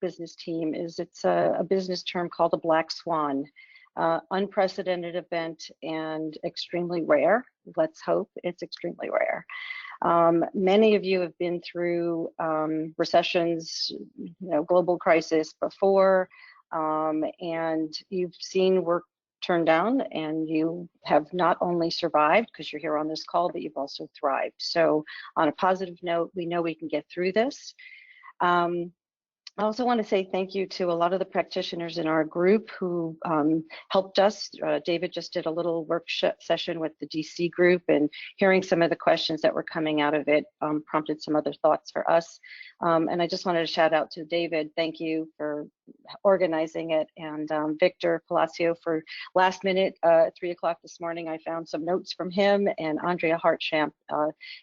business team is it's a business term called a black swan. Unprecedented event and extremely rare. Let's hope it's extremely rare. Many of you have been through recessions, global crisis before, and you've seen work turn down, and you have not only survived because you're here on this call, but you've also thrived. So on a positive note, we know we can get through this. I also want to say thank you to a lot of the practitioners in our group who helped us. David just did a little workshop session with the DC group, and hearing some of the questions that were coming out of it prompted some other thoughts for us. And I just wanted to shout out to David. Thank you for organizing it, and Victor Palacio for last minute at 3 o'clock this morning. I found some notes from him, and Andrea Hartchamp,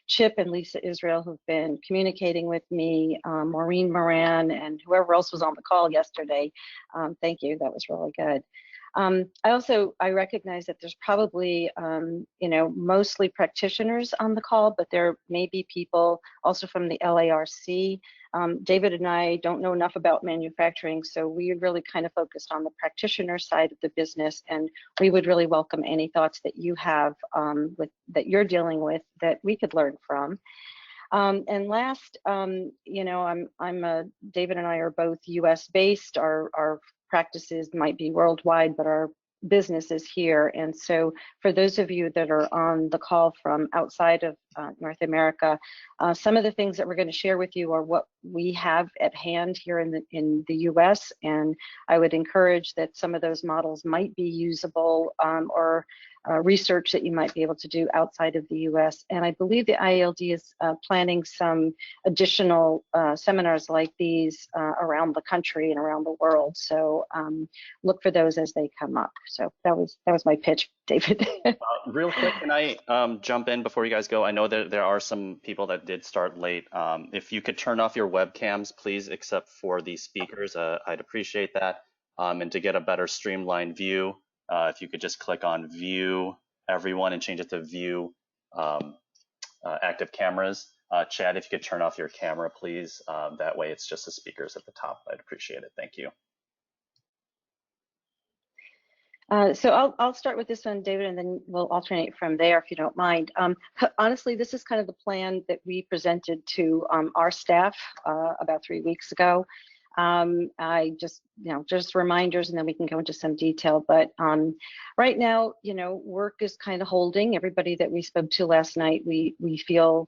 Chip and Lisa Israel, who've been communicating with me, Maureen Moran, and whoever else was on the call yesterday. Thank you, that was really good. I recognize that there's probably, mostly practitioners on the call, but there may be people also from the LARC. David and I don't know enough about manufacturing, so we really kind of focused on the practitioner side of the business, and we would really welcome any thoughts that you have that you're dealing with that we could learn from. And last, David and I are both US based. Our practices might be worldwide, but our business is here. And so for those of you that are on the call from outside of North America, some of the things that we're going to share with you are what we have at hand here in the US. And I would encourage that some of those models might be usable or research that you might be able to do outside of the US. And I believe the IALD is planning some additional seminars like these around the country and around the world. So look for those as they come up. So that was my pitch, David. Real quick, can I jump in before you guys go? I know that there are some people that did start late. If you could turn off your webcams, please, except for the speakers, I'd appreciate that. And to get a better streamlined view, if you could just click on View Everyone and change it to View Active Cameras. Chad, if you could turn off your camera, please. That way it's just the speakers at the top. I'd appreciate it. Thank you. So I'll start with this one, David, and then we'll alternate from there if you don't mind. Honestly, this is kind of the plan that we presented to our staff about 3 weeks ago. I just reminders, and then we can go into some detail. But right now, work is kind of holding. Everybody that we spoke to last night, we feel,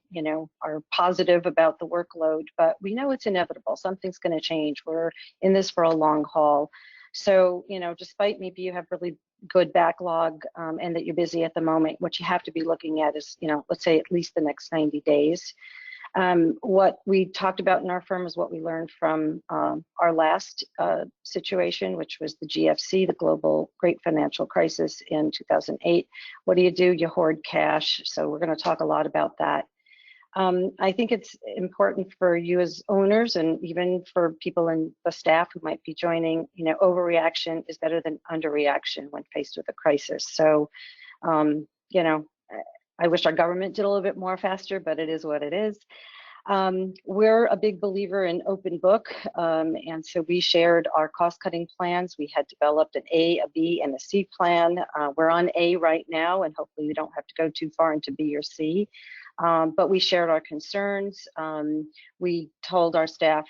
are positive about the workload, but we know it's inevitable. Something's going to change. We're in this for a long haul. So, despite maybe you have really good backlog and that you're busy at the moment, what you have to be looking at is, let's say at least the next 90 days. What we talked about in our firm is what we learned from our last situation, which was the GFC, the global great financial crisis in 2008. What do? You hoard cash. So we're going to talk a lot about that. I think it's important for you as owners, and even for people in the staff who might be joining, overreaction is better than underreaction when faced with a crisis. So, I wish our government did a little bit more faster, but it is what it is. We're a big believer in open book, and so we shared our cost-cutting plans. We had developed an A, a B, and a C plan. We're on A right now, and hopefully we don't have to go too far into B or C. But we shared our concerns. We told our staff,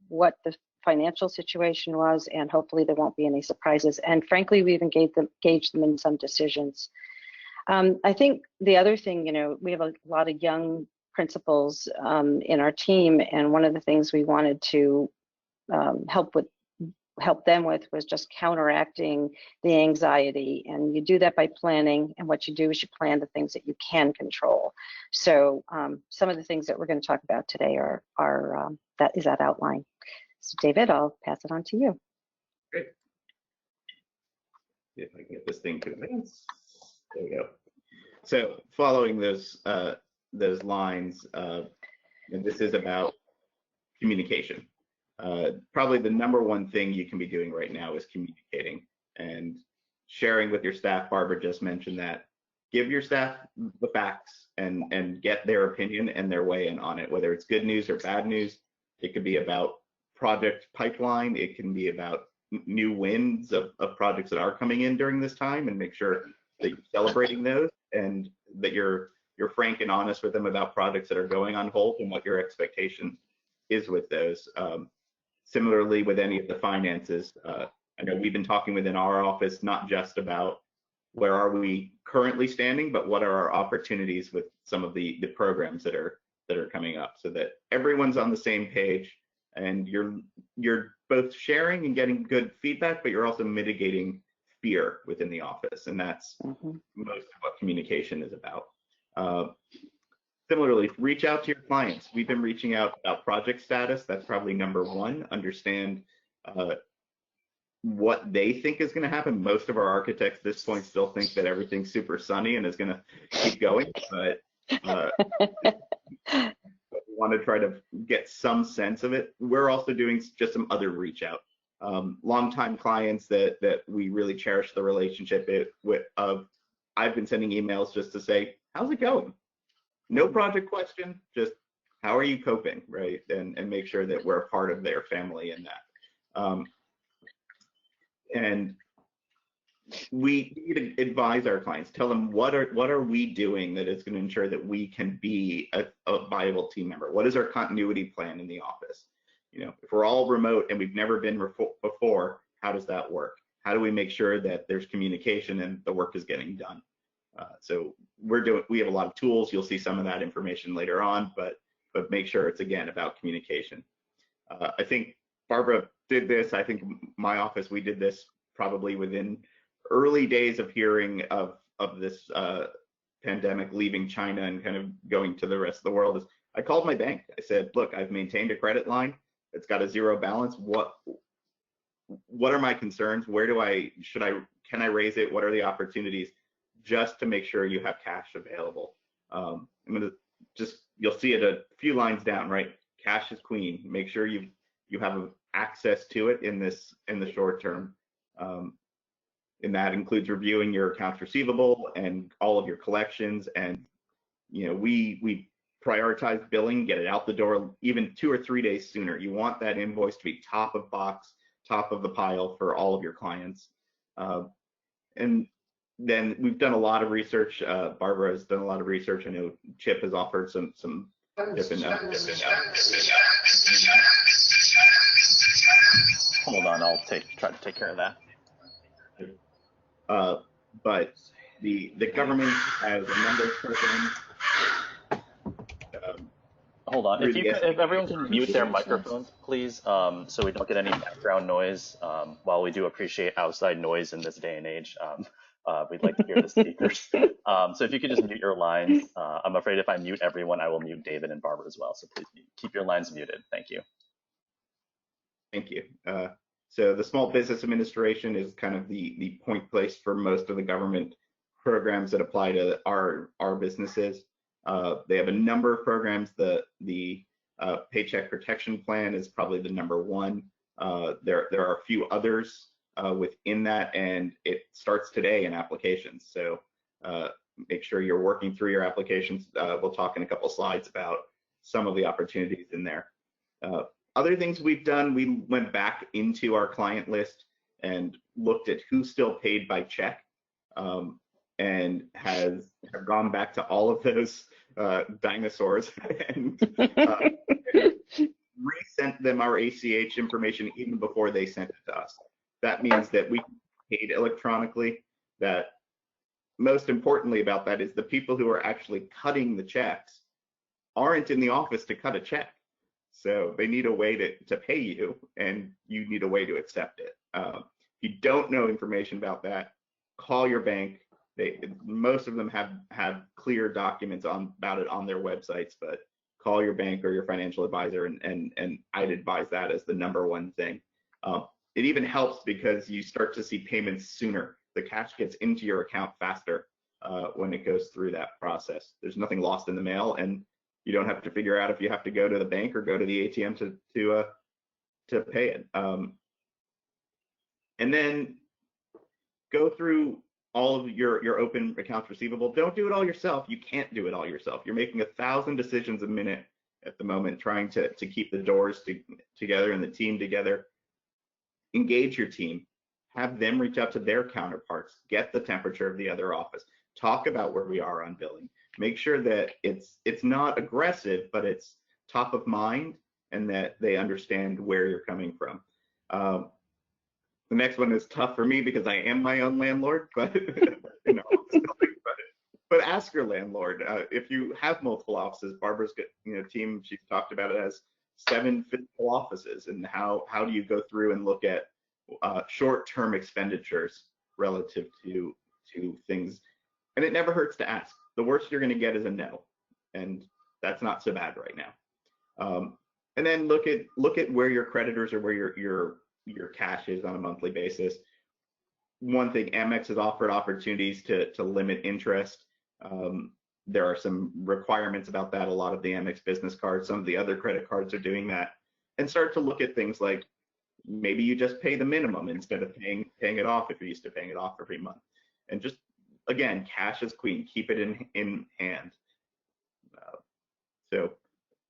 what the financial situation was, and hopefully there won't be any surprises. And frankly, we've engaged them in some decisions. I think the other thing, we have a lot of young principals in our team, and one of the things we wanted to help them with was just counteracting the anxiety. And you do that by planning, and what you do is you plan the things that you can control. So some of the things that we're going to talk about today are that outline. So David, I'll pass it on to you. Great. See if I can get this thing to advance. There we go. So following those lines, and this is about communication. Probably the number one thing you can be doing right now is communicating and sharing with your staff. Barbara just mentioned that. Give your staff the facts and get their opinion and their weigh in on it, whether it's good news or bad news. It could be about project pipeline. It can be about new wins of projects that are coming in during this time, and make sure that you're celebrating those, and that you're frank and honest with them about projects that are going on hold and what your expectation is with those. Similarly, with any of the finances, I know we've been talking within our office not just about where are we currently standing, but what are our opportunities with some of the programs that are coming up, so that everyone's on the same page, and you're both sharing and getting good feedback, but you're also mitigating fear within the office, and that's most of what communication is about. Similarly, reach out to your clients. We've been reaching out about project status. That's probably number one. Understand what they think is going to happen. Most of our architects at this point still think that everything's super sunny and is going to keep going, but we want to try to get some sense of it. We're also doing just some other reach out. Longtime clients that we really cherish the relationship with. I've been sending emails just to say, how's it going? No project question, just how are you coping, right? And make sure that we're a part of their family in that. And we need to advise our clients, tell them what are we doing that is going to ensure that we can be a viable team member. What is our continuity plan in the office? You know, if we're all remote and we've never been before, how does that work? How do we make sure that there's communication and the work is getting done? So we have a lot of tools. You'll see some of that information later on, but make sure it's, again, about communication. I think Barbara did this. I think my office, we did this probably within early days of hearing of this pandemic leaving China and kind of going to the rest of the world. Is I called my bank. I said, look, I've maintained a credit line. It's got a zero balance. What are my concerns? Can I raise it? What are the opportunities? Just to make sure you have cash available. I'm gonna you'll see it a few lines down, right? Cash is queen. Make sure you have access to it in the short term. And that includes reviewing your accounts receivable and all of your collections. And we prioritize billing, get it out the door even 2 or 3 days sooner. You want that invoice to be top of box, top of the pile for all of your clients. And then we've done a lot of research. Barbara has done a lot of research. I know Chip has offered some different. Hold on, I'll try to take care of that. But the government has a number of programs. Hold on, if everyone can mute their microphones, please, so we don't get any background noise. While we do appreciate outside noise in this day and age, we'd like to hear the speakers. So if you could just mute your lines. I'm afraid if I mute everyone, I will mute David and Barbara as well. So please keep your lines muted. Thank you. Thank you. So the Small Business Administration is kind of the point place for most of the government programs that apply to our businesses. They have a number of programs. The Paycheck Protection Plan is probably the number one. There are a few others within that, and it starts today in applications. So make sure you're working through your applications. We'll talk in a couple slides about some of the opportunities in there. Other things we've done, we went back into our client list and looked at who's still paid by check, and have gone back to all of those dinosaurs and resent them our ACH information even before they sent it to us. That means that we paid electronically. That most importantly about that is the people who are actually cutting the checks aren't in the office to cut a check. So they need a way to pay you, and you need a way to accept it. If you don't know information about that, call your bank. Most of them have clear documents about it on their websites, but call your bank or your financial advisor, and I'd advise that as the number one thing. It even helps because you start to see payments sooner. The cash gets into your account faster when it goes through that process. There's nothing lost in the mail, and you don't have to figure out if you have to go to the bank or go to the ATM to pay it. And then go through all of your open accounts receivable. Don't do it all yourself. You can't do it all yourself. You're making 1,000 decisions a minute at the moment, trying to keep the doors together and the team together. Engage your team, have them reach out to their counterparts, get the temperature of the other office, talk about where we are on billing, make sure that it's not aggressive, but it's top of mind and that they understand where you're coming from. The next one is tough for me because I am my own landlord, but you know, but ask your landlord. If you have multiple offices, Barbara's team, she's talked about it as 7 physical offices, and how do you go through and look at short-term expenditures relative to things. And it never hurts to ask. The worst you're going to get is a no, and that's not so bad right now. And then look at where your creditors or where your cash is on a monthly basis. One thing, Amex has offered opportunities to limit interest. There are some requirements about that. A lot of the Amex business cards, some of the other credit cards are doing that. And start to look at things like maybe you just pay the minimum instead of paying it off if you're used to paying it off every month. And just, again, cash is queen. Keep it in hand. So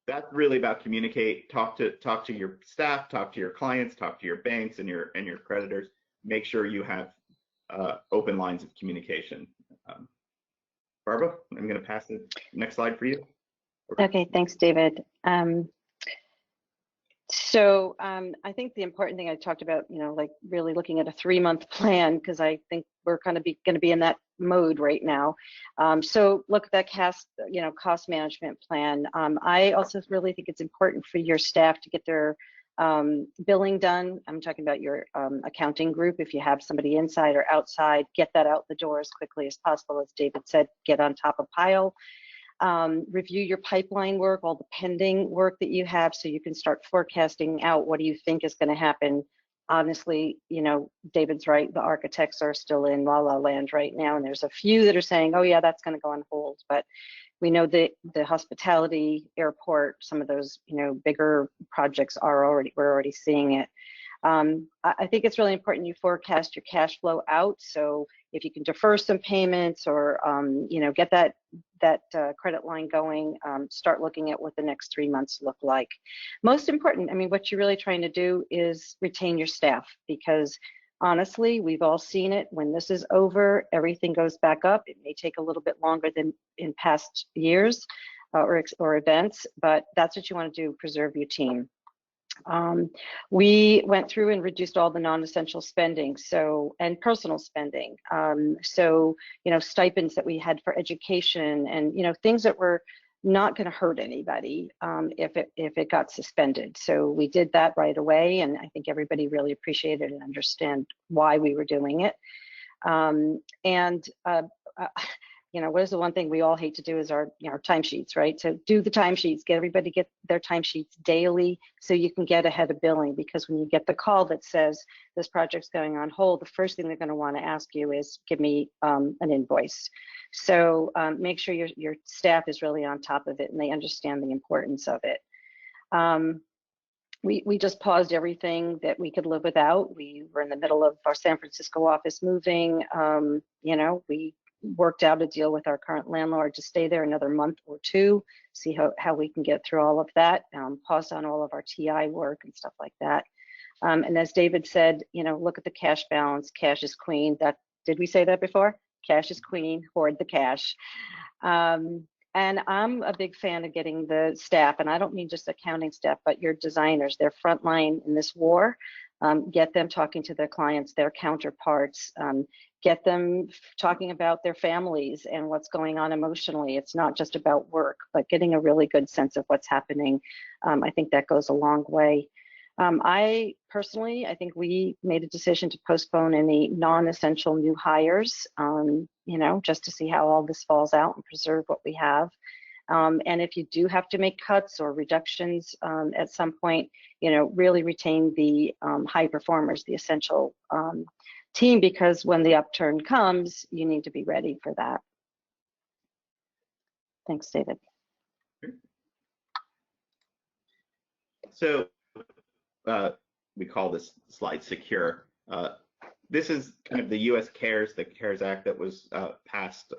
that's really about communicate. Talk to your staff, talk to your clients, talk to your banks and your creditors. Make sure you have open lines of communication. Barbara, I'm going to pass the next slide for you. Okay, thanks, David. So I think the important thing I talked about, like really looking at a 3-month plan, because I think we're kind of going to be in that mode right now. So look at that cost management plan. I also really think it's important for your staff to get their billing done. I'm talking about your accounting group. If you have somebody inside or outside, get that out the door as quickly as possible. As David said, get on top of pile. Review your pipeline work, all the pending work that you have, so you can start forecasting out what do you think is going to happen. Honestly, David's right. The architects are still in la la land right now, and there's a few that are saying, oh yeah, that's going to go on hold. But we know that the hospitality, airport, some of those, bigger projects we're already seeing it. I think it's really important you forecast your cash flow out. So if you can defer some payments or, get that credit line going, start looking at what the next 3 months look like. Most important, what you're really trying to do is retain your staff, because honestly, we've all seen it. When this is over, everything goes back up. It may take a little bit longer than in past years or events, but that's what you want to do, preserve your team. We went through and reduced all the non-essential spending, and personal spending. Stipends that we had for education and, things that were not going to hurt anybody if it got suspended. So we did that right away, and I think everybody really appreciated and understand why we were doing it. What is the one thing we all hate to do is our timesheets, right? So do the timesheets, get everybody get their timesheets daily so you can get ahead of billing, because when you get the call that says this project's going on hold, the first thing they're going to want to ask you is, give me an invoice. So make sure your staff is really on top of it and they understand the importance of it. We just paused everything that we could live without. We were in the middle of our San Francisco office moving. We worked out a deal with our current landlord to stay there another month or two, see how we can get through all of that, paused on all of our TI work and stuff like that. And as David said, look at the cash balance. Cash is queen. Did we say that before? Cash is queen, hoard the cash. And I'm a big fan of getting the staff, and I don't mean just accounting staff, but your designers. They're frontline in this war. Get them talking to their clients, their counterparts, get them talking about their families and what's going on emotionally. It's not just about work, but getting a really good sense of what's happening. I think that goes a long way. I think we made a decision to postpone any non-essential new hires, just to see how all this falls out and preserve what we have. And if you do have to make cuts or reductions at some point, really retain the high performers, the essential team, because when the upturn comes, you need to be ready for that. Thanks, David. So we call this slide secure. This is kind of the U.S. the CARES Act that was passed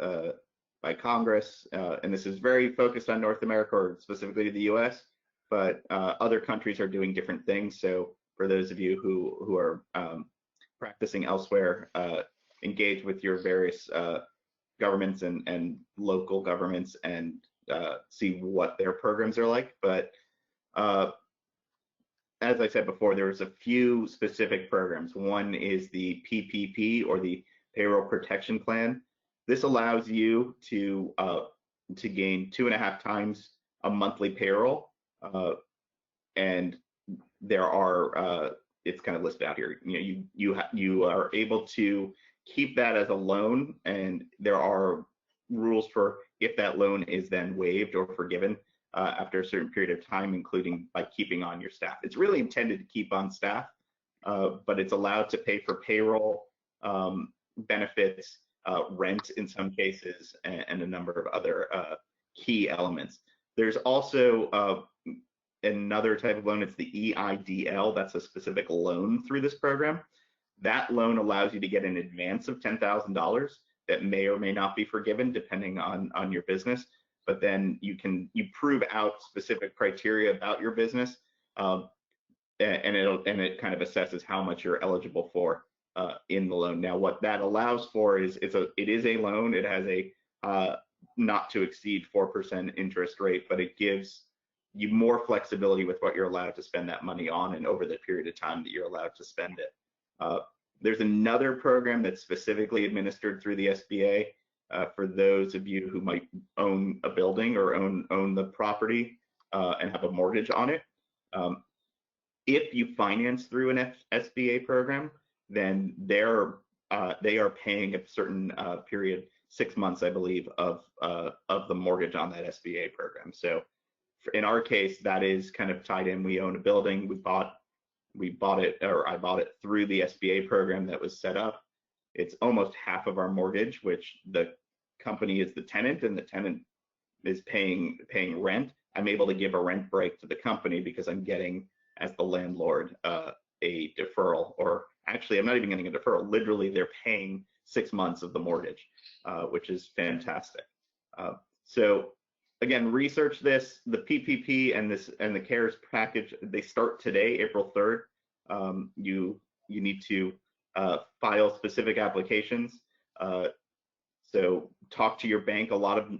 by Congress, and this is very focused on North America, or specifically the U.S. but other countries are doing different things. So for those of you who are practicing elsewhere, engage with your various governments and local governments and see what their programs are like. But as I said before, there's a few specific programs. One is the PPP, or the Payroll Protection Plan. This allows you to gain 2.5 times a monthly payroll, and there are it's kind of listed out here. You are able to keep that as a loan, and there are rules for if that loan is then waived or forgiven after a certain period of time, including by keeping on your staff. It's really intended to keep on staff, but it's allowed to pay for payroll, benefits, rent in some cases, and a number of other key elements. There's also another type of loan. It's the EIDL. That's a specific loan through this program. That loan allows you to get an advance of $10,000 that may or may not be forgiven depending on your business. But then you prove out specific criteria about your business, and it kind of assesses how much you're eligible for in the loan. Now, what that allows for is it is a loan. It has a not to exceed 4% interest rate, but it gives you more flexibility with what you're allowed to spend that money on and over the period of time that you're allowed to spend it. There's another program that's specifically administered through the SBA for those of you who might own a building or own the property and have a mortgage on it. If you finance through an SBA program, then they are paying a certain period, 6 months, I believe, of the mortgage on that SBA program. So in our case, that is kind of tied in. We own a building. We bought it, or I bought it through the SBA program that was set up. It's almost half of our mortgage, which the company is the tenant, and the tenant is paying rent. I'm able to give a rent break to the company because I'm getting, as the landlord, a deferral, or actually, I'm not even getting a deferral. Literally, they're paying 6 months of the mortgage, which is fantastic. So again, research this. The PPP and the CARES package, they start today, April 3rd. You need to file specific applications. So talk to your bank.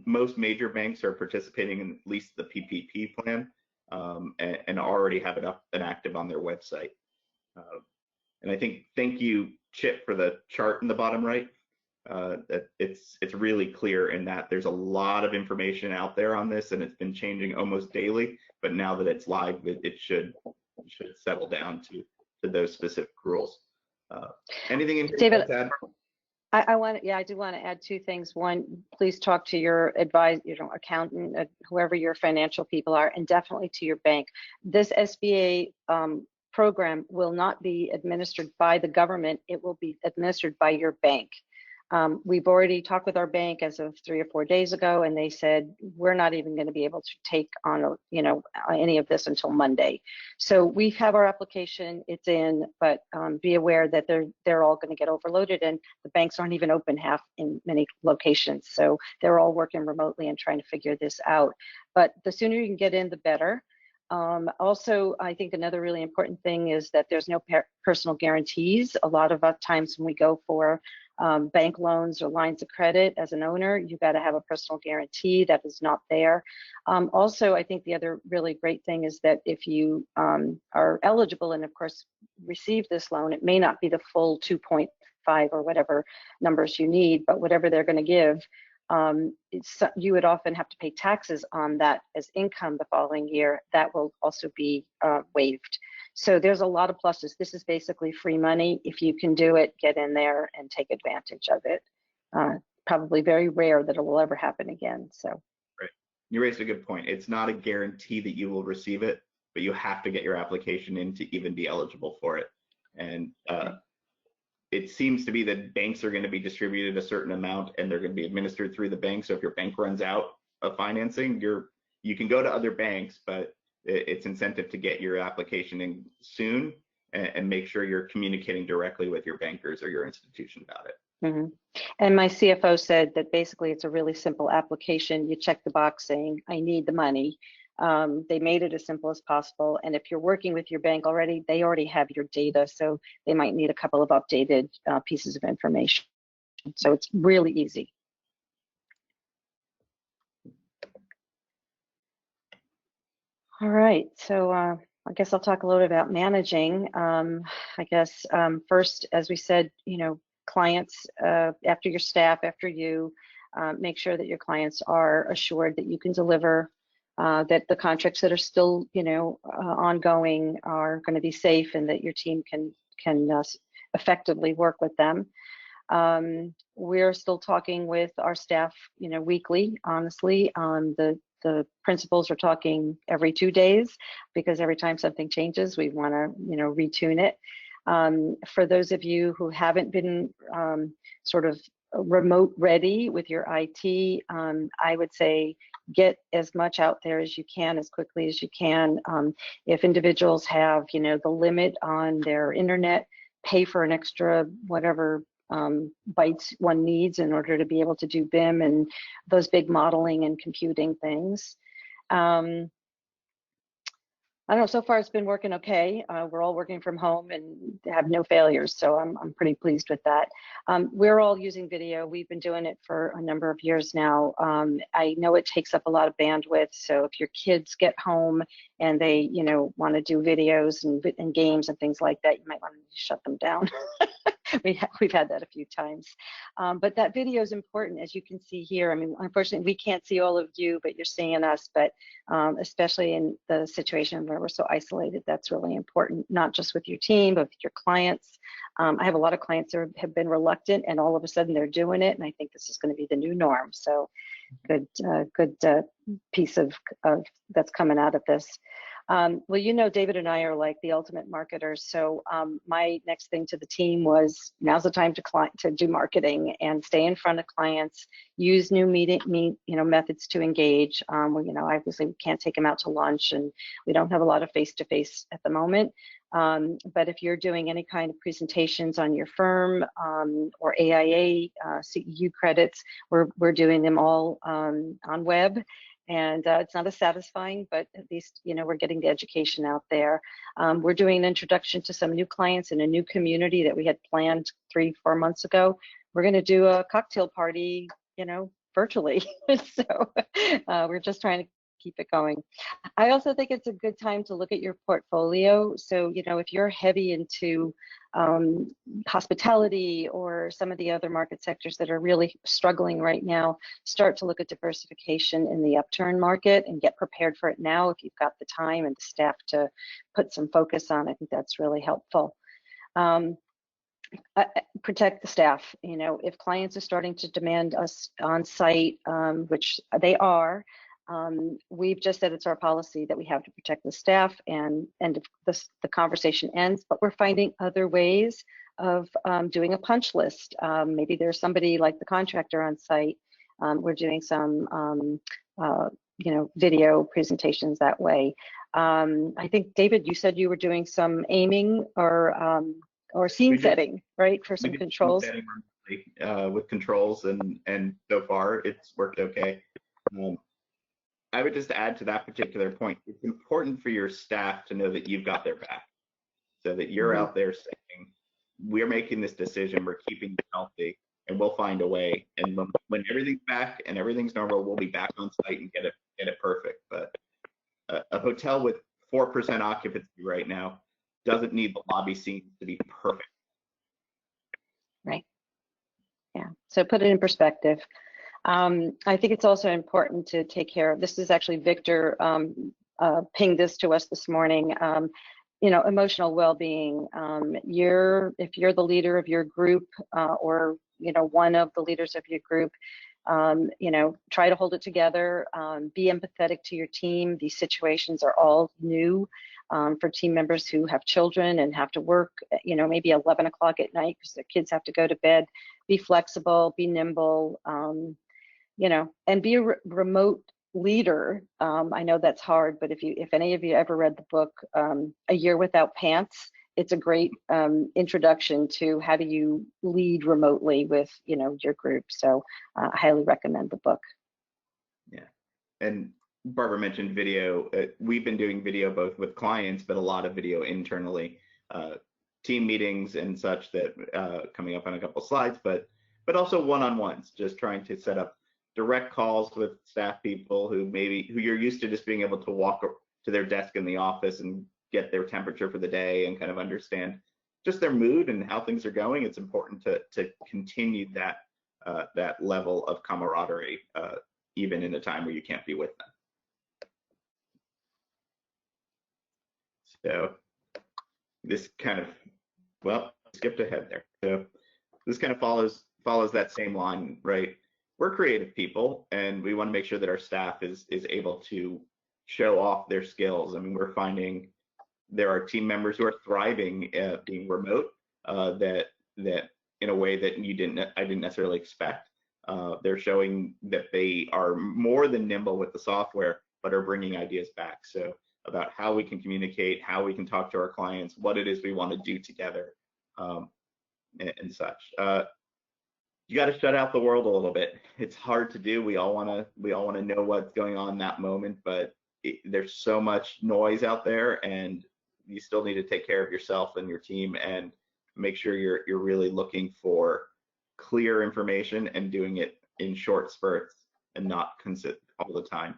Most major banks are participating in at least the PPP plan, and already have it up and active on their website. And I think, thank you, Chip, for the chart in the bottom right. That it's really clear in that there's a lot of information out there on this, and it's been changing almost daily. But now that it's live, it should settle down to those specific rules. Anything in David, to add? I do want to add 2 things. One, please talk to your accountant, whoever your financial people are, and definitely to your bank. This SBA program will not be administered by the government. It will be administered by your bank. We've already talked with our bank as of 3 or 4 days ago, and they said we're not even going to be able to take on any of this until Monday. So we have our application, it's in, but be aware that they're all going to get overloaded, and the banks aren't even open half in many locations. So they're all working remotely and trying to figure this out. But the sooner you can get in, the better. Also, I think another really important thing is that there's no personal guarantees. A lot of times when we go for bank loans or lines of credit as an owner, you got to have a personal guarantee. That is not there. Also, I think the other really great thing is that if you are eligible and of course receive this loan, it may not be the full 2.5 or whatever numbers you need, but whatever they're going to give, you would often have to pay taxes on that as income the following year. That will also be waived. So there's a lot of pluses. This is basically free money. If you can do it, get in there and take advantage of it. Probably very rare that it will ever happen again. So, right. You raised a good point. It's not a guarantee that you will receive it, but you have to get your application in to even be eligible for it. And it seems to be that banks are going to be distributed a certain amount, and they're going to be administered through the bank. So if your bank runs out of financing, you can go to other banks, but it's incentive to get your application in soon and make sure you're communicating directly with your bankers or your institution about it. Mm-hmm. And my CFO said that basically it's a really simple application. You check the box saying, I need the money. They made it as simple as possible. And if you're working with your bank already, they already have your data. So they might need a couple of updated pieces of information. So it's really easy. All right, so I guess I'll talk a little bit about managing. I guess first, as we said, clients, after your staff, after you, make sure that your clients are assured that you can deliver, that the contracts that are still, ongoing are going to be safe, and that your team can effectively work with them. We're still talking with our staff, weekly, honestly. The principals are talking every 2 days, because every time something changes, we want to, retune it. For those of you who haven't been sort of remote ready with your IT, I would say get as much out there as you can, as quickly as you can. If individuals have, the limit on their internet, pay for an extra whatever bytes one needs in order to be able to do BIM and those big modeling and computing things. I don't know, so far it's been working okay. We're all working from home and have no failures, so I'm pretty pleased with that. We're all using video. We've been doing it for a number of years now. I know it takes up a lot of bandwidth, so if your kids get home and they, want to do videos and games and things like that, you might want to shut them down. We've had that a few times. But that video is important, as you can see here. I mean, unfortunately, we can't see all of you, but you're seeing us. But especially in the situation where we're so isolated, that's really important, not just with your team, but with your clients. I have a lot of clients who have been reluctant, and all of a sudden they're doing it. And I think this is going to be the new norm. So good piece of that's coming out of this. Well, David and I are like the ultimate marketers. So my next thing to the team was, now's the time to do marketing and stay in front of clients, use new methods to engage. Obviously we can't take them out to lunch, and we don't have a lot of face-to-face at the moment. But if you're doing any kind of presentations on your firm or AIA, CEU credits, we're doing them all on web. And it's not as satisfying, but at least, we're getting the education out there. We're doing an introduction to some new clients in a new community that we had planned 3-4 months ago. We're going to do a cocktail party, virtually. So we're just trying to keep it going. I also think it's a good time to look at your portfolio. So, if you're heavy into hospitality or some of the other market sectors that are really struggling right now, start to look at diversification in the upturn market and get prepared for it now if you've got the time and the staff to put some focus on. I think that's really helpful. Protect the staff. If clients are starting to demand us on site, which they are, we've just said it's our policy that we have to protect the staff, and if the conversation ends, but we're finding other ways of doing a punch list. Maybe there's somebody like the contractor on site. We're doing some, video presentations that way. I think, David, you said you were doing some aiming or scene setting, right, for some controls. With controls, and so far it's worked okay. I would just add to that particular point, it's important for your staff to know that you've got their back, so that you're out there saying, we're making this decision, we're keeping you healthy, and we'll find a way. And when everything's back and everything's normal, we'll be back on site and get it perfect. But a hotel with 4% occupancy right now doesn't need the lobby scenes to be perfect. Right. Yeah. So put it in perspective. I think it's also important to take care of, this is actually Victor pinged this to us this morning, emotional well-being. If you're the leader of your group or, one of the leaders of your group, try to hold it together, be empathetic to your team. These situations are all new for team members who have children and have to work, maybe 11 o'clock at night because their kids have to go to bed. Be flexible, be nimble, and be a remote leader. I know that's hard, but if any of you ever read the book, A Year Without Pants, it's a great introduction to how do you lead remotely with, your group. So I highly recommend the book. Yeah. And Barbara mentioned video. We've been doing video both with clients, but a lot of video internally, team meetings and such that coming up on a couple slides, but also one-on-ones, just trying to set up direct calls with staff people who you're used to just being able to walk to their desk in the office and get their temperature for the day and kind of understand just their mood and how things are going. It's important to continue that level of camaraderie, even in a time where you can't be with them. So this kind of, well, skipped ahead there. So this kind of follows that same line, right? We're creative people, and we want to make sure that our staff is able to show off their skills. I mean, we're finding there are team members who are thriving at being remote, that in a way that I didn't necessarily expect. They're showing that they are more than nimble with the software, but are bringing ideas back. So about how we can communicate, how we can talk to our clients, what it is we want to do together, and such. You got to shut out the world a little bit. It's hard to do. We all want to know what's going on in that moment, but there's so much noise out there, and you still need to take care of yourself and your team and make sure you're really looking for clear information and doing it in short spurts and not all the time.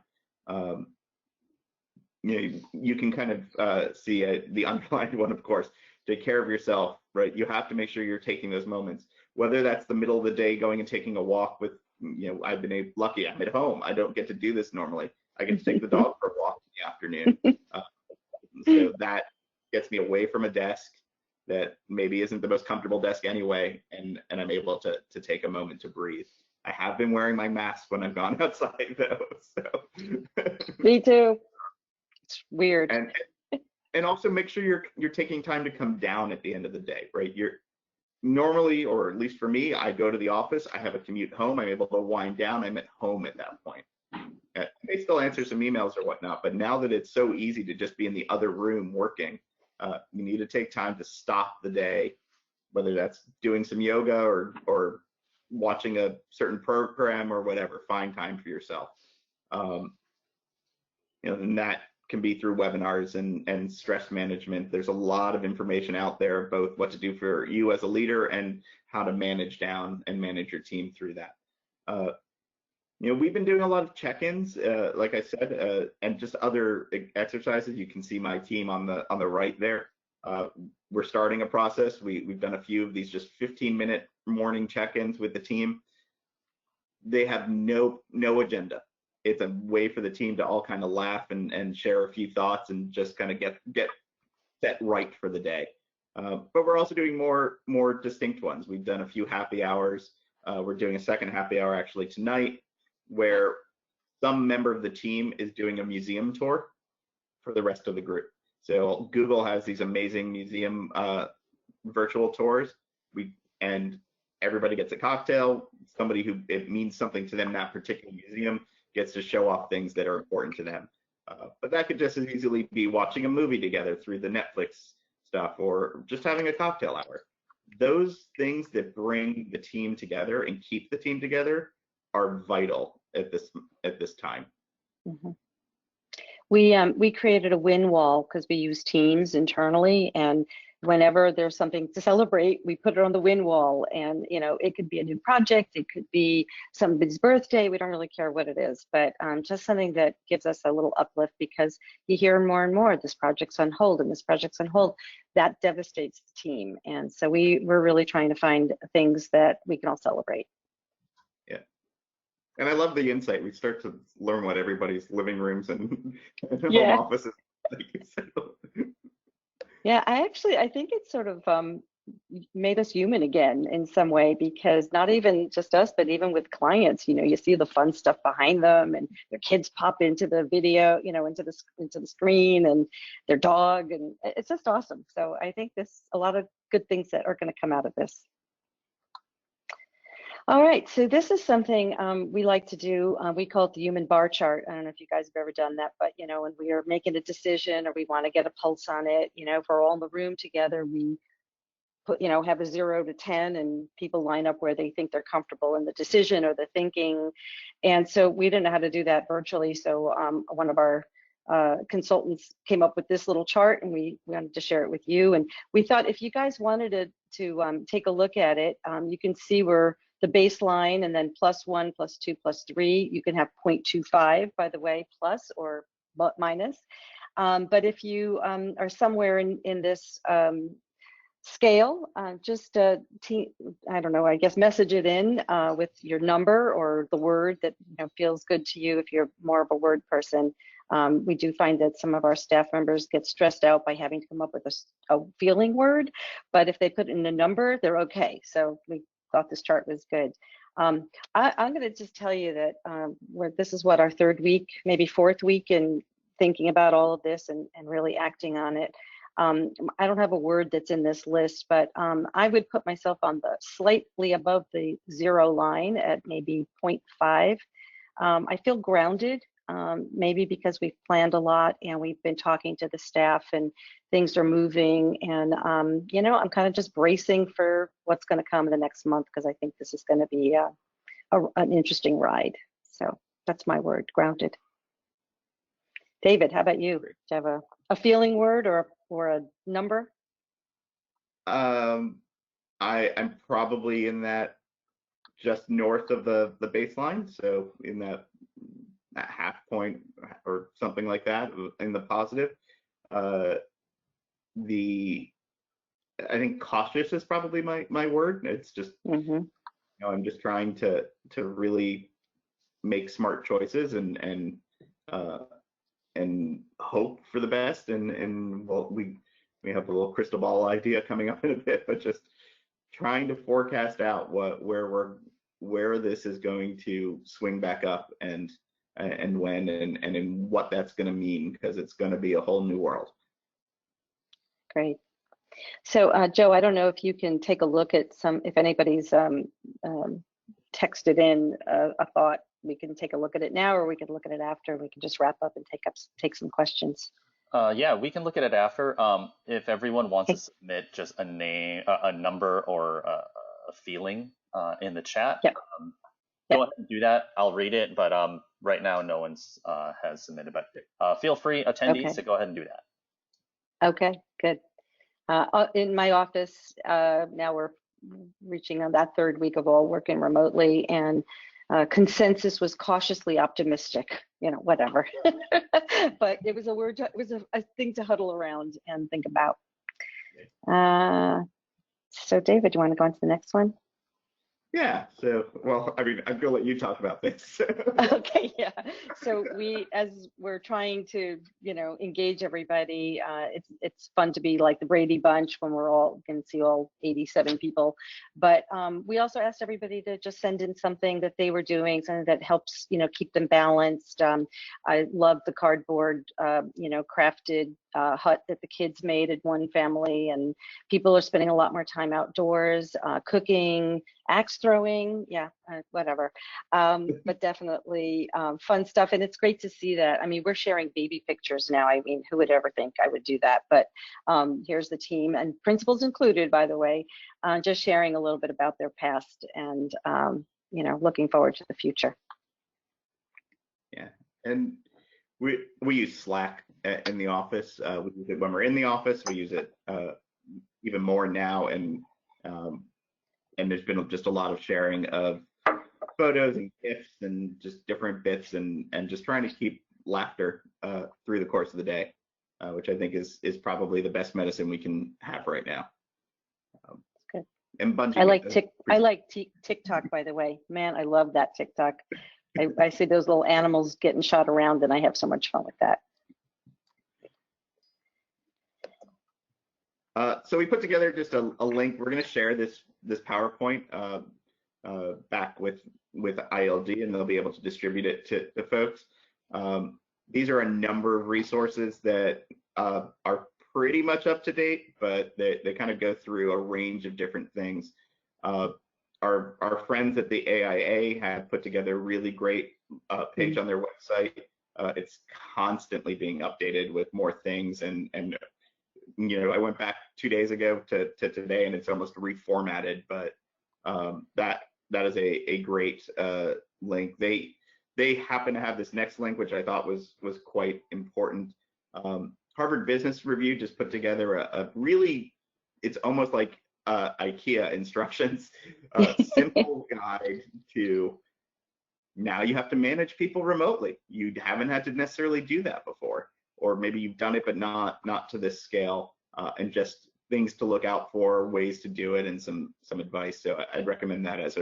You can kind of see the underlined one, of course. Take care of yourself, right? You have to make sure you're taking those moments, whether that's the middle of the day going and taking a walk with, I've been lucky, I'm at home. I don't get to do this normally. I get to take the dog for a walk in the afternoon. So that gets me away from a desk that maybe isn't the most comfortable desk anyway, and I'm able to take a moment to breathe. I have been wearing my mask when I've gone outside though. So. Me too. It's weird. And also make sure you're taking time to come down at the end of the day, right? You're normally, or at least for me, I go to the office, I have a commute home, I'm able to wind down, I'm at home at that point. I may still answer some emails or whatnot, but now that it's so easy to just be in the other room working, you need to take time to stop the day, whether that's doing some yoga or watching a certain program or whatever. Find time for yourself. And that can be through webinars and stress management. There's a lot of information out there, both what to do for you as a leader and how to manage down and manage your team through that. We've been doing a lot of check-ins, like I said, and just other exercises. You can see my team on the right there. We're starting a process. We've done a few of these just 15-minute morning check-ins with the team. They have no agenda. It's a way for the team to all kind of laugh and share a few thoughts and just kind of get set right for the day. But we're also doing more distinct ones. We've done a few happy hours. We're doing a second happy hour actually tonight, where some member of the team is doing a museum tour for the rest of the group. So Google has these amazing museum virtual tours. And everybody gets a cocktail. Somebody who it means something to them, that particular museum, gets to show off things that are important to them. But that could just as easily be watching a movie together through the Netflix stuff, or just having a cocktail hour. Those things that bring the team together and keep the team together are vital at this time. Mm-hmm. We created a win wall because we use Teams internally, and whenever there's something to celebrate, we put it on the win wall. And it could be a new project, it could be somebody's birthday, we don't really care what it is, but just something that gives us a little uplift, because you hear more and more, this project's on hold and this project's on hold. That devastates the team. And so we're really trying to find things that we can all celebrate. Yeah. And I love the insight. We start to learn what everybody's living rooms and home offices like. So. Yeah, I think it's sort of made us human again in some way, because not even just us, but even with clients, you see the fun stuff behind them, and their kids pop into the video, into the screen, and their dog, and it's just awesome. So I think there's a lot of good things that are going to come out of this. All right, so this is something we like to do. We call it the human bar chart. I don't know if you guys have ever done that, but when we are making a decision or we want to get a pulse on it, if we're all in the room together, we put, have a 0 to 10 and people line up where they think they're comfortable in the decision or the thinking. And so we didn't know how to do that virtually. So one of our consultants came up with this little chart, and we wanted to share it with you. And we thought if you guys wanted to take a look at it, you can see where the baseline and then +1, +2, +3. You can have 0.25, by the way, plus or minus. But if you are somewhere in this scale, just I don't know, I guess message it in with your number or the word that feels good to you if you're more of a word person. We do find that some of our staff members get stressed out by having to come up with a feeling word, but if they put in a number, they're okay. So we thought this chart was good. I'm going to just tell you that this is what our 3rd week, maybe 4th week in thinking about all of this and really acting on it. I don't have a word that's in this list, but I would put myself on the slightly above the 0 line at maybe 0.5. I feel grounded, maybe because we've planned a lot and we've been talking to the staff and things are moving. And, I'm kind of just bracing for what's going to come in the next month, because I think this is going to be an interesting ride. So that's my word, grounded. David, how about you? Do you have a feeling word or a number? I'm probably in that just north of the baseline, so in that half point or something like that in the positive. I think cautious is probably my word. It's just I'm just trying to really make smart choices and hope for the best, and well, we have a little crystal ball idea coming up in a bit, but just trying to forecast out where this is going to swing back up and when and in what that's going to mean, because it's going to be a whole new world. Great. So Joe, I don't know if you can take a look at if anybody's texted in a thought. We can take a look at it now, or we can look at it after. We can just wrap up and take some questions. Yeah, we can look at it after. If everyone wants to submit just a name, a number, or a feeling in the chat, yep. Go ahead and do that. I'll read it, but right now no one's has submitted. But feel free, attendees, to go ahead and do that. Okay, good. In my office, now we're reaching on that 3rd week of all working remotely, and consensus was cautiously optimistic, whatever. But it was a thing to huddle around and think about. So David, do you want to go on to the next one? Yeah, so, well, I mean, I'm going to let you talk about this. Okay, yeah. So as we're trying to, engage everybody, it's fun to be like the Brady Bunch when we can see all 87 people. But we also asked everybody to just send in something that they were doing, something that helps, keep them balanced. I love the cardboard, crafted hut that the kids made at one family, and people are spending a lot more time outdoors, cooking, axe throwing, whatever, but definitely fun stuff. And it's great to see that. I mean, we're sharing baby pictures now. I mean, who would ever think I would do that? But here's the team, and principals included, by the way, just sharing a little bit about their past and looking forward to the future. Yeah, and we use Slack in the office. We use it when we're in the office. We use it even more now, and there's been just a lot of sharing of photos and GIFs and just different bits, and just trying to keep laughter through the course of the day, which I think is probably the best medicine we can have right now. Good. And bungee. I like TikTok, by the way. Man, I love that TikTok. I see those little animals getting shot around, and I have so much fun with that. So we put together just a link. We're going to share this PowerPoint back with IALD, and they'll be able to distribute it to folks. These are a number of resources that are pretty much up to date, but they kind of go through a range of different things. Our friends at the AIA have put together a really great page on their website. It's constantly being updated with more things, and I went back 2 days ago to today, and it's almost reformatted. But that is a great link. They happen to have this next link, which I thought was quite important. Harvard Business Review just put together a really, it's almost like IKEA instructions, a simple guide to, now you have to manage people remotely. You haven't had to necessarily do that before, or maybe you've done it but not to this scale, and just things to look out for, ways to do it, and some advice. So I'd recommend that as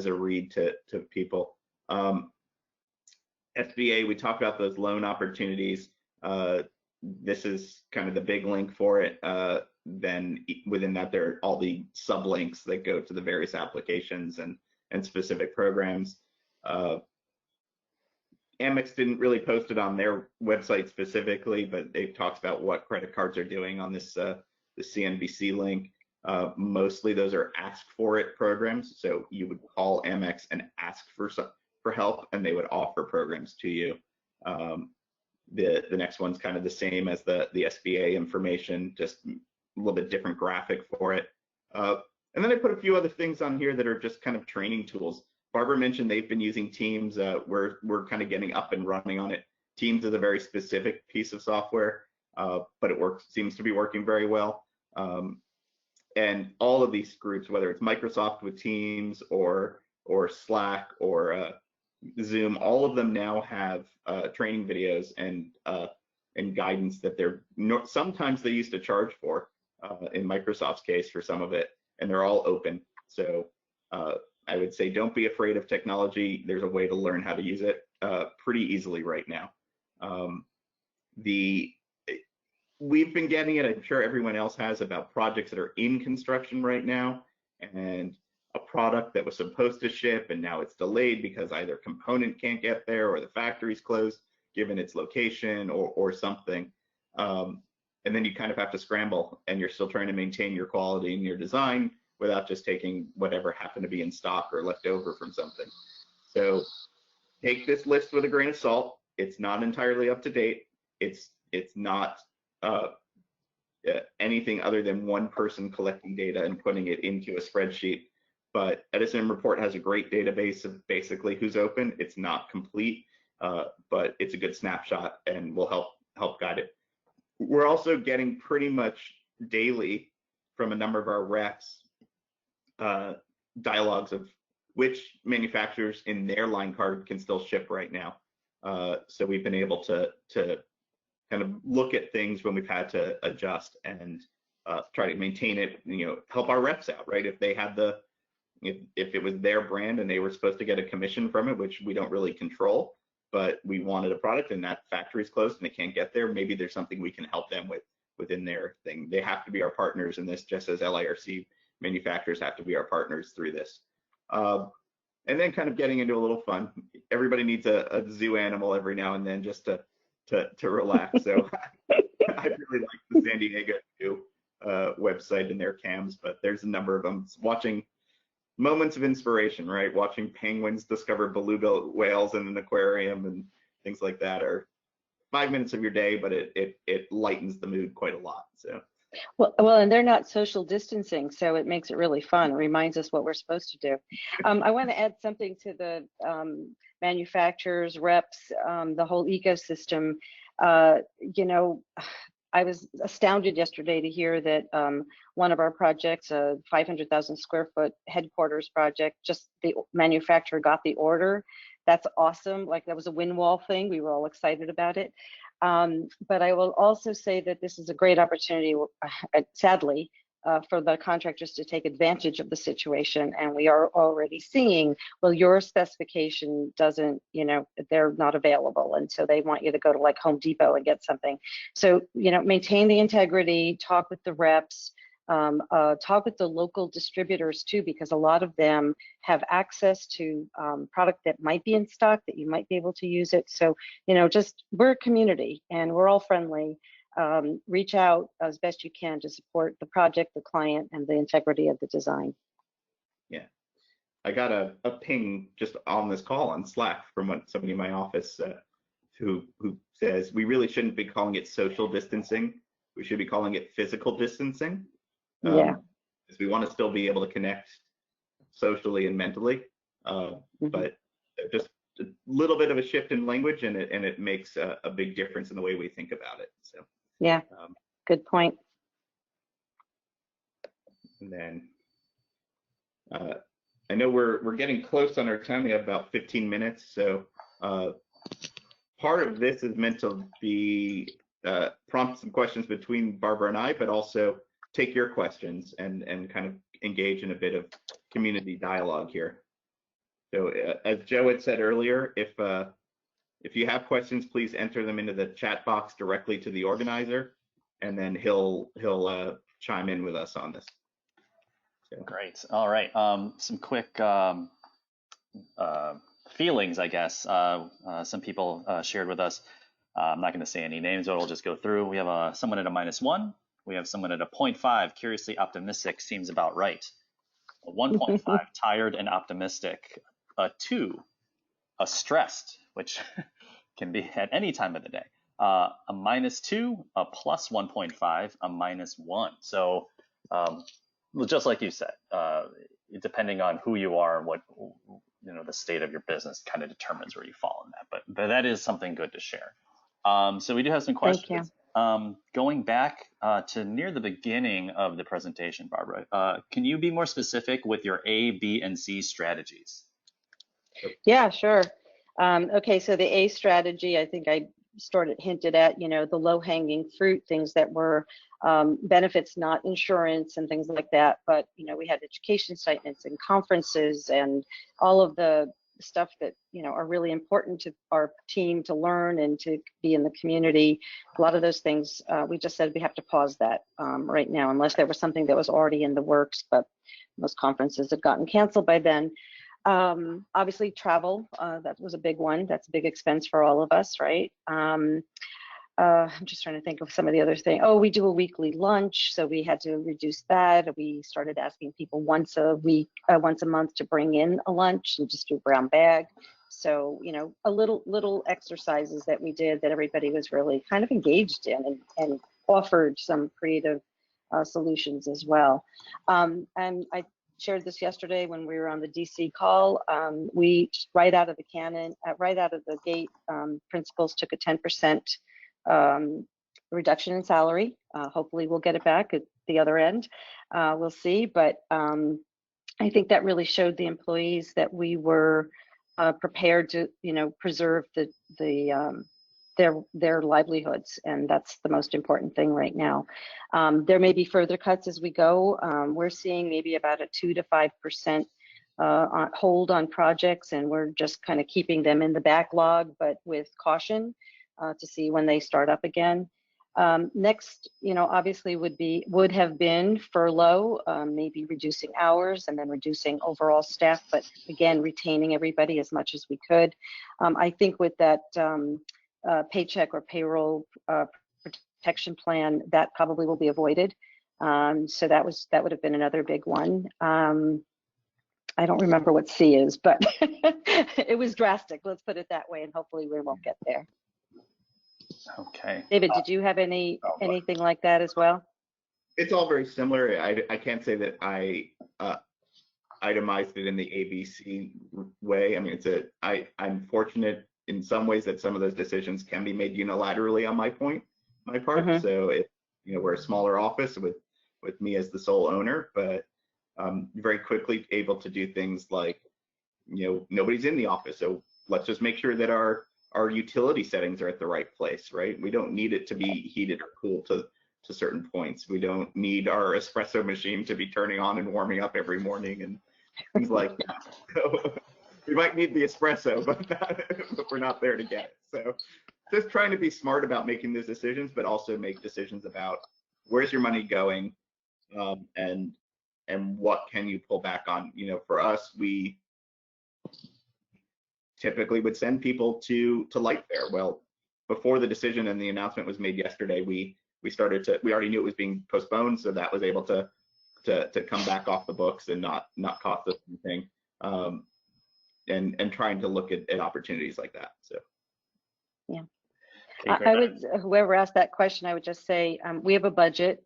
a read to people. SBA, we talked about those loan opportunities. This is kind of the big link for it. Then within that, there are all the sublinks that go to the various applications and specific programs. Amex didn't really post it on their website specifically, but it talks about what credit cards are doing on this the CNBC link. Mostly those are ask for it programs. So you would call Amex and ask for help, and they would offer programs to you. The next one's kind of the same as the SBA information, just a little bit different graphic for it. And then I put a few other things on here that are just kind of training tools. Barbara mentioned they've been using Teams. We're kind of getting up and running on it. Teams is a very specific piece of software, but it seems to be working very well. And all of these groups, whether it's Microsoft with Teams or Slack or Zoom, all of them now have training videos and guidance that sometimes they used to charge for, in Microsoft's case for some of it, and they're all open. So I would say don't be afraid of technology. There's a way to learn how to use it pretty easily right now. We've been getting it, I'm sure everyone else has, about projects that are in construction right now, and a product that was supposed to ship and now it's delayed because either component can't get there or the factory's closed given its location or something. And then you kind of have to scramble, and you're still trying to maintain your quality and your design without just taking whatever happened to be in stock or left over from something. So take this list with a grain of salt. It's not entirely up to date. It's not anything other than one person collecting data and putting it into a spreadsheet. But Edison Report has a great database of basically who's open. It's not complete, but it's a good snapshot and will help guide it. We're also getting pretty much daily from a number of our reps dialogues of which manufacturers in their line card can still ship right now. So we've been able to kind of look at things when we've had to adjust and try to maintain it, help our reps out, right? If they had if it was their brand and they were supposed to get a commission from it, which we don't really control, but we wanted a product and that factory's closed and they can't get there, maybe there's something we can help them with within their thing. They have to be our partners in this, just as LIRC manufacturers have to be our partners through this. And then kind of getting into a little fun. Everybody needs a zoo animal every now and then just to relax. So I really like the San Diego Zoo website and their cams, but there's a number of them. Watching moments of inspiration, right? Watching penguins discover beluga whales in an aquarium and things like that are 5 minutes of your day, but it lightens the mood quite a lot. So. Well, and they're not social distancing, so it makes it really fun. It reminds us what we're supposed to do. I want to add something to the manufacturers, reps, the whole ecosystem. I was astounded yesterday to hear that one of our projects, a 500,000 square foot headquarters project, just the manufacturer got the order. That's awesome. Like, that was a win-wall thing. We were all excited about it. But I will also say that this is a great opportunity, sadly, for the contractors to take advantage of the situation. And we are already seeing, well, your specification doesn't, they're not available. And so they want you to go to like Home Depot and get something. So, maintain the integrity, talk with the reps, talk with the local distributors too, because a lot of them have access to product that might be in stock, that you might be able to use it. So, just, we're a community and we're all friendly. Reach out as best you can to support the project, the client, and the integrity of the design. Yeah, I got a ping just on this call on Slack from somebody in my office who says we really shouldn't be calling it social distancing. we should be calling it physical distancing. Yeah. Because we want to still be able to connect socially and mentally, but just a little bit of a shift in language, and it makes a big difference in the way we think about it. So yeah, good point. And then I know we're getting close on our time. We have about 15 minutes, so part of this is meant to be prompt some questions between Barbara and I, but also take your questions and kind of engage in a bit of community dialogue here. So as Joe had said earlier, if you have questions, please enter them into the chat box directly to the organizer, and then he'll chime in with us on this. So. Great. All right. Some quick feelings, I guess. Some people shared with us. I'm not going to say any names, but we'll just go through. We have someone at a -1. We have someone at a 0.5, curiously optimistic, seems about right. A 1.5, tired and optimistic. A 2, a stressed, which can be at any time of the day. A -2, a +1.5, a -1. So just like you said, depending on who you are and what, the state of your business kind of determines where you fall in that. But that is something good to share. So we do have some questions. Going back to near the beginning of the presentation, Barbara, can you be more specific with your A, B, and C strategies? Yeah, sure. Okay, so the A strategy, I think I hinted at, the low-hanging fruit, things that were benefits, not insurance and things like that. But, we had education statements and conferences and all of the stuff that, are really important to our team to learn and to be in the community. A lot of those things, we just said we have to pause that right now, unless there was something that was already in the works, but most conferences had gotten canceled by then. Obviously travel, that was a big one. That's a big expense for all of us, right? I'm just trying to think of some of the other things. Oh, we do a weekly lunch, so we had to reduce that. We started asking people once a month to bring in a lunch and just do a brown bag. So, a little exercises that we did that everybody was really kind of engaged in and offered some creative solutions as well. And I shared this yesterday when we were on the DC call. We right out of the gate, principals took a 10% reduction in salary. Hopefully we'll get it back at the other end. We'll see, but I think that really showed the employees that we were prepared to, preserve their livelihoods, and that's the most important thing right now. There may be further cuts as we go. We're seeing maybe about a 2 to 5% hold on projects, and we're just kind of keeping them in the backlog, but with caution to see when they start up again. Next, obviously would have been furlough, maybe reducing hours and then reducing overall staff, but again, retaining everybody as much as we could. I think with that paycheck or payroll protection plan, that probably will be avoided. So that would have been another big one. I don't remember what C is, but it was drastic. Let's put it that way, and hopefully we won't get there. Okay. David, did you have anything like that as well? It's all very similar. I can't say that I itemized it in the ABC way. I mean, I'm fortunate in some ways that some of those decisions can be made unilaterally on my part. So we're a smaller office with me as the sole owner, but very quickly able to do things like, nobody's in the office, so let's just make sure that our utility settings are at the right place, right? We don't need it to be heated or cooled to certain points. We don't need our espresso machine to be turning on and warming up every morning and things like that. So we might need the espresso, but we're not there to get it. So just trying to be smart about making those decisions, but also make decisions about where's your money going, and what can you pull back on. For us, we typically would send people to Light Fair. Well, before the decision and the announcement was made yesterday, we already knew it was being postponed, so that was able to come back off the books and not cost us anything. And trying to look at opportunities like that. So yeah. I would, whoever asked that question, I would just say, we have a budget.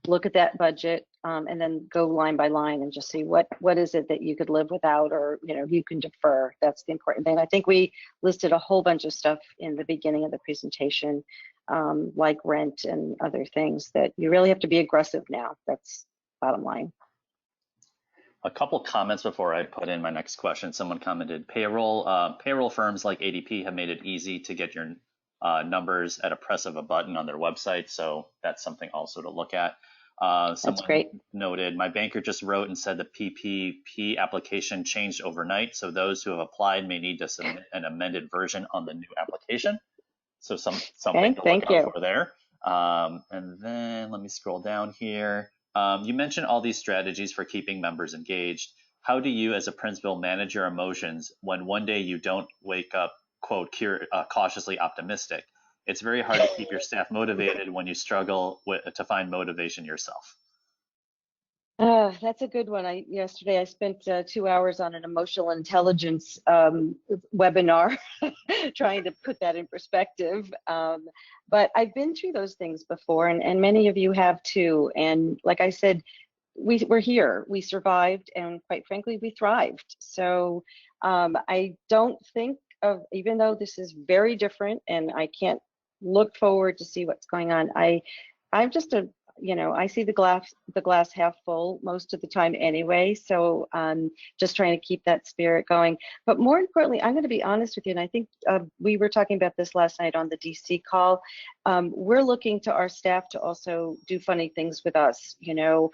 Look at that budget, and then go line by line and just see what is it that you could live without, or you can defer. That's the important thing. I think we listed a whole bunch of stuff in the beginning of the presentation, like rent and other things that you really have to be aggressive now. That's bottom line. A couple comments before I put in my next question. Someone commented, payroll firms like ADP have made it easy to get your numbers at a press of a button on their website. So that's something also to look at. Someone great. noted, my banker just wrote and said the PPP application changed overnight. So those who have applied may need to submit an amended version on the new application. So something to look out for there. And then let me scroll down here. You mentioned all these strategies for keeping members engaged. How do you as a principal manage your emotions when one day you don't wake up, quote, cautiously optimistic? It's very hard to keep your staff motivated when you struggle to find motivation yourself. That's a good one. Yesterday I spent 2 hours on an emotional intelligence webinar trying to put that in perspective. But I've been through those things before, and many of you have too. And like I said, we're here, we survived, and quite frankly, we thrived. So I don't think of, even though this is very different and I can't look forward to see what's going on, I'm just I see the glass half full most of the time anyway. So just trying to keep that spirit going. But more importantly, I'm going to be honest with you, and I think we were talking about this last night on the DC call. We're looking to our staff to also do funny things with us, so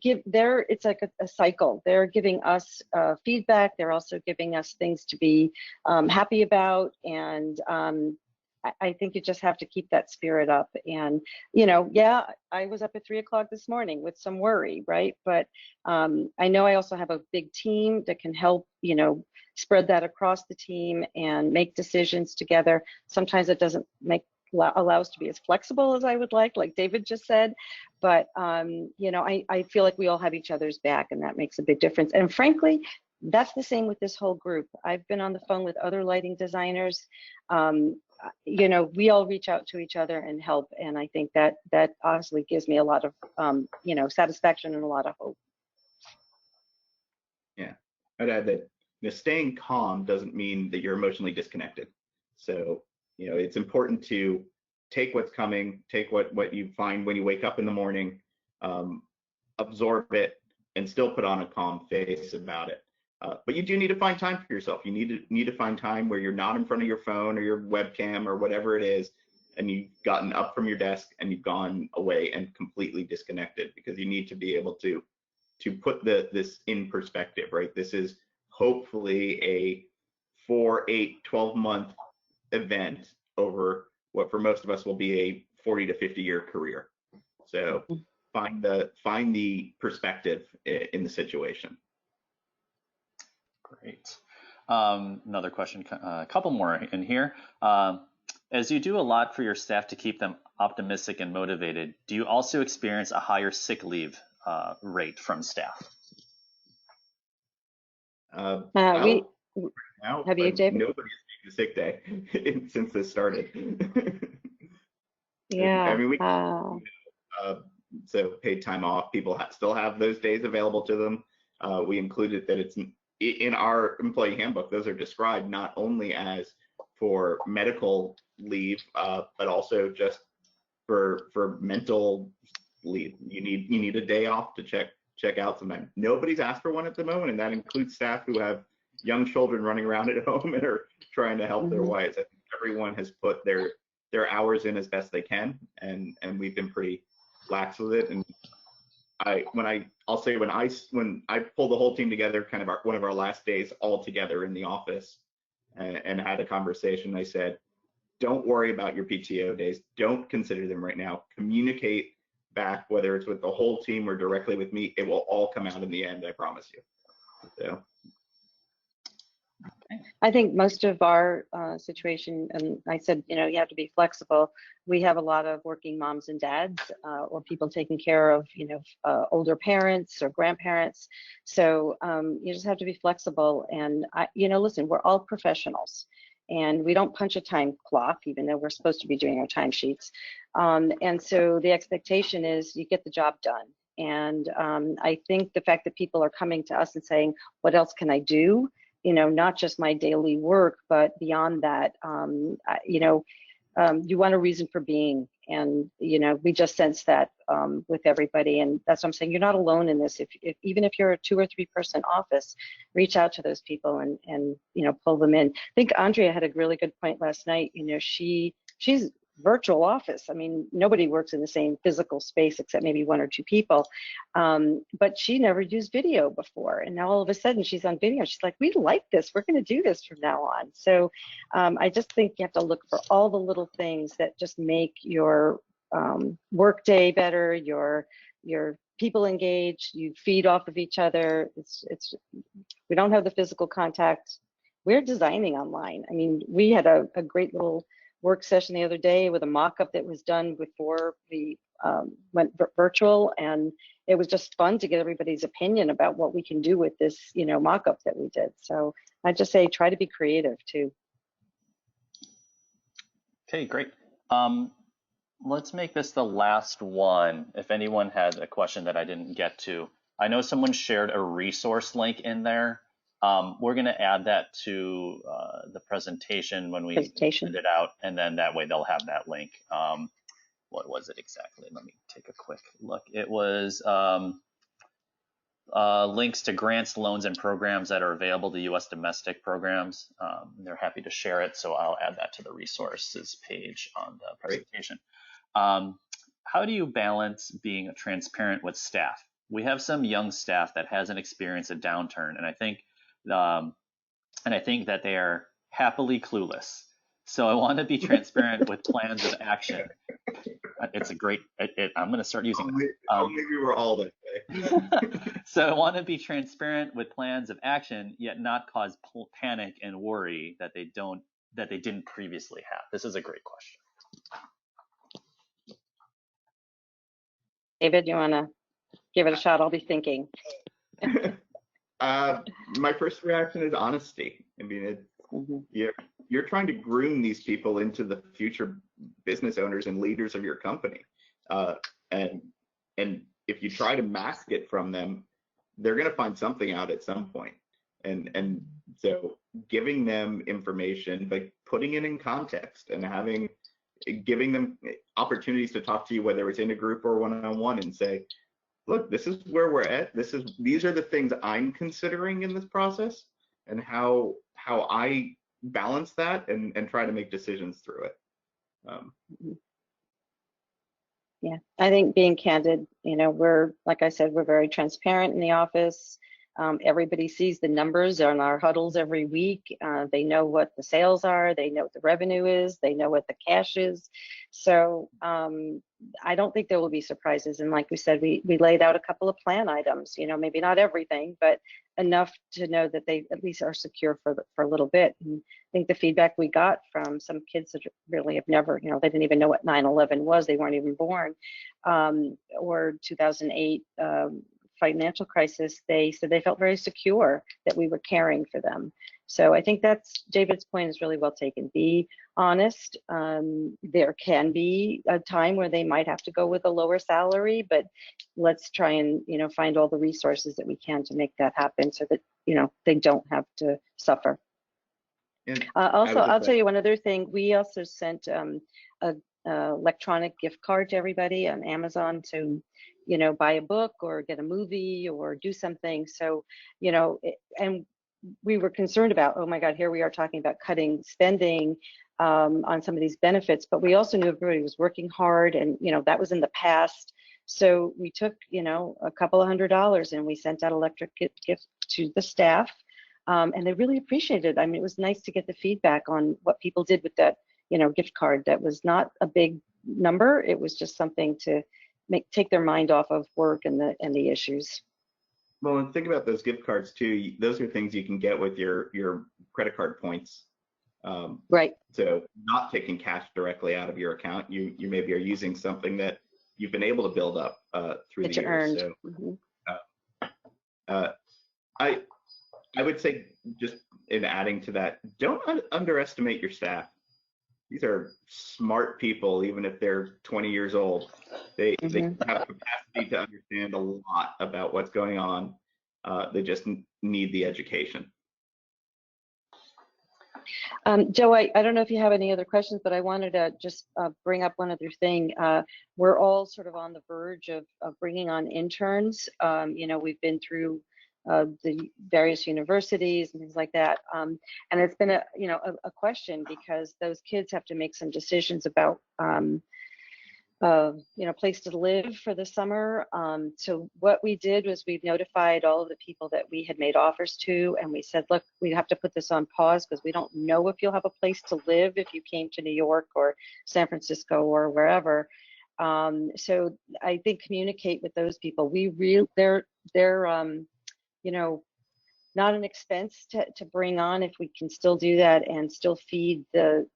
it's like a cycle. They're giving us feedback. They're also giving us things to be happy about, and I think you just have to keep that spirit up. And, yeah, I was up at 3 o'clock this morning with some worry, right? But I know I also have a big team that can help, spread that across the team and make decisions together. Sometimes it doesn't allow us to be as flexible as I would like David just said. But, I feel like we all have each other's back, and that makes a big difference. And frankly, that's the same with this whole group. I've been on the phone with other lighting designers. We all reach out to each other and help, and I think that honestly gives me a lot of satisfaction and a lot of hope. Yeah, I'd add that staying calm doesn't mean that you're emotionally disconnected. So it's important to take what's coming, take what you find when you wake up in the morning, absorb it, and still put on a calm face about it. But you do need to find time for yourself. You need to find time where you're not in front of your phone or your webcam or whatever it is, and you've gotten up from your desk and you've gone away and completely disconnected, because you need to be able to put this in perspective, right? This is hopefully a 4, 8, 12-month event over what for most of us will be a 40 to 50-year career. So find the perspective in the situation. Great. Another question, a couple more in here. As you do a lot for your staff to keep them optimistic and motivated, do you also experience a higher sick leave rate from staff? Have you, David? Nobody's taken a sick day since this started. Yeah. I mean, so paid time off, people still have those days available to them. We included that it's in our employee handbook. Those are described not only as for medical leave, but also just for mental leave. You need a day off to check out sometime. Nobody's asked for one at the moment, and that includes staff who have young children running around at home and are trying to help their wives. I think everyone has put their hours in as best they can, and we've been pretty lax with it. And when I pulled the whole team together, kind of one of our last days all together in the office, and had a conversation, I said, don't worry about your PTO days. Don't consider them right now. Communicate back, whether it's with the whole team or directly with me. It will all come out in the end, I promise you. So. I think most of our situation, and I said, you have to be flexible. We have a lot of working moms and dads, or people taking care of, older parents or grandparents. So you just have to be flexible. And listen, we're all professionals, and we don't punch a time clock, even though we're supposed to be doing our timesheets. And so the expectation is you get the job done. And I think the fact that people are coming to us and saying, what else can I do? You know, not just my daily work, but beyond that, you know, you want a reason for being. And, you know, we just sense that with everybody. And that's what I'm saying. You're not alone in this. Even if you're a 2 or 3 person office, reach out to those people and, you know, pull them in. I think Andrea had a really good point last night. You know, she's virtual office. I mean, nobody works in the same physical space except maybe 1 or 2 people. But she never used video before. And now all of a sudden she's on video. She's like, we like this. We're going to do this from now on. So I just think you have to look for all the little things that just make your work day better, your people engaged, you feed off of each other. We don't have the physical contact. We're designing online. I mean, we had a great little work session the other day with a mock-up that was done before we went virtual, and it was just fun to get everybody's opinion about what we can do with this, you know, mock-up that we did. So I just say try to be creative too. Okay, great. Let's make this the last one. If anyone has a question that I didn't get to, I know someone shared a resource link in there. We're going to add that to the presentation when we send it out, and then that way they'll have that link. What was it exactly? Let me take a quick look. It was links to grants, loans, and programs that are available to U.S. domestic programs. They're happy to share it, so I'll add that to the resources page on the presentation. How do you balance being transparent with staff? We have some young staff that hasn't experienced a downturn, and I think that they are happily clueless. So I want to be transparent with plans of action. It's a great, I'm going to start using it. Only we were all that way. So I want to be transparent with plans of action, yet not cause panic and worry that they didn't previously have. This is a great question. David, you want to give it a shot? I'll be thinking. My first reaction is honesty. I mean, you're trying to groom these people into the future business owners and leaders of your company, and if you try to mask it from them, they're going to find something out at some point. And so giving them information, like putting it in context and giving them opportunities to talk to you, whether it's in a group or one-on-one, and say, look, this is where we're at. These are the things I'm considering in this process, and how I balance that and try to make decisions through it. Yeah, I think being candid, you know, like I said, we're very transparent in the office. Everybody sees the numbers on our huddles every week. They know what the sales are. They know what the revenue is. They know what the cash is. So I don't think there will be surprises. And like we said, we laid out a couple of plan items, you know, maybe not everything, but enough to know that they at least are secure for a little bit. And I think the feedback we got from some kids that really have never, you know, they didn't even know what 9/11 was. They weren't even born, or 2008 financial crisis. They said they felt very secure that we were caring for them. So I think that's David's point is really well taken. Be honest. There can be a time where they might have to go with a lower salary, but let's try and, you know, find all the resources that we can to make that happen so that, you know, they don't have to suffer. Also, I'll tell you one other thing. We also sent a electronic gift card to everybody on Amazon to, you know, buy a book or get a movie or do something. So, you know, and we were concerned about, oh my God, here we are talking about cutting spending on some of these benefits, but we also knew everybody was working hard, and, you know, that was in the past. So we took, you know, a couple of $100 and we sent out electric gifts to the staff, and they really appreciated it. I mean, it was nice to get the feedback on what people did with that, you know, gift card. That was not a big number. It was just something to take their mind off of work and the issues. Well, and think about those gift cards too. Those are things you can get with your credit card points. Right. So not taking cash directly out of your account, you maybe are using something that you've been able to build up through the years. So I would say just in adding to that, don't underestimate your staff. These are smart people, even if they're 20 years old. They have capacity to understand a lot about what's going on. They just need the education. Joe, I don't know if you have any other questions, but I wanted to just bring up one other thing. We're all sort of on the verge of bringing on interns. You know, we've been through the various universities and things like that. And it's been a question, because those kids have to make some decisions about place to live for the summer. So what we did was we notified all of the people that we had made offers to, and we said, look, we have to put this on pause because we don't know if you'll have a place to live if you came to New York or San Francisco or wherever. So I think communicate with those people. They're not an expense to bring on if we can still do that and still feed the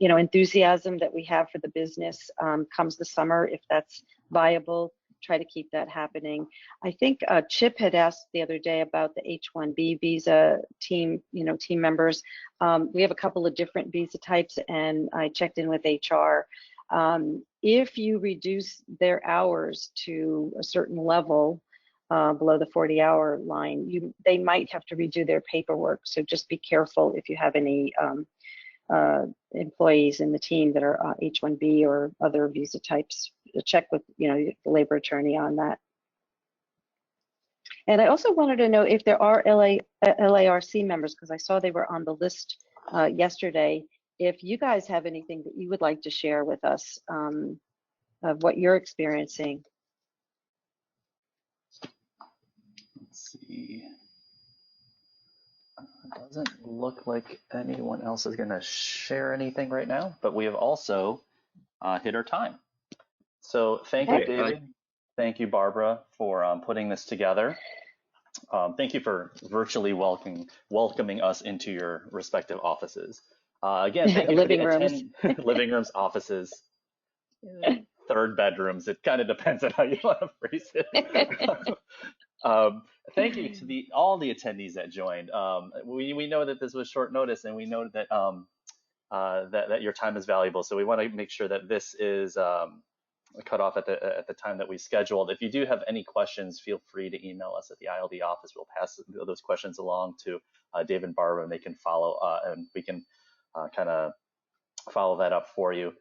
enthusiasm that we have for the business comes the summer. If that's viable, try to keep that happening. I think Chip had asked the other day about the H-1B visa team members. We have a couple of different visa types, and I checked in with HR. If you reduce their hours to a certain level, below the 40-hour line, they might have to redo their paperwork. So just be careful if you have any employees in the team that are H-1B or other visa types. Check with the labor attorney on that. And I also wanted to know if there are LARC members, because I saw they were on the list yesterday. If you guys have anything that you would like to share with us of what you're experiencing. See. Doesn't look like anyone else is going to share anything right now, but we have also hit our time. So thank you, David. Thank you, Barbara, for putting this together. Thank you for virtually welcoming us into your respective offices. Again, thank you living for the rooms, living rooms, offices, third bedrooms. It kind of depends on how you want to phrase it. Thank you to all the attendees that joined. We know that this was short notice, and we know that that your time is valuable. So we want to make sure that this is cut off at the time that we scheduled. If you do have any questions, feel free to email us at the IALD office. We'll pass those questions along to Dave and Barbara, and they can follow, and we can kind of follow that up for you.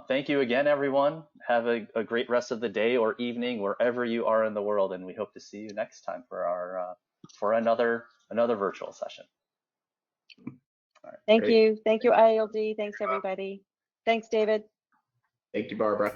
Thank you again, everyone. Have a great rest of the day or evening, wherever you are in the world, and we hope to see you next time for our for another virtual session. All right. Thank you, IALD. Thanks, everybody. Thanks, David. Thank you, Barbara.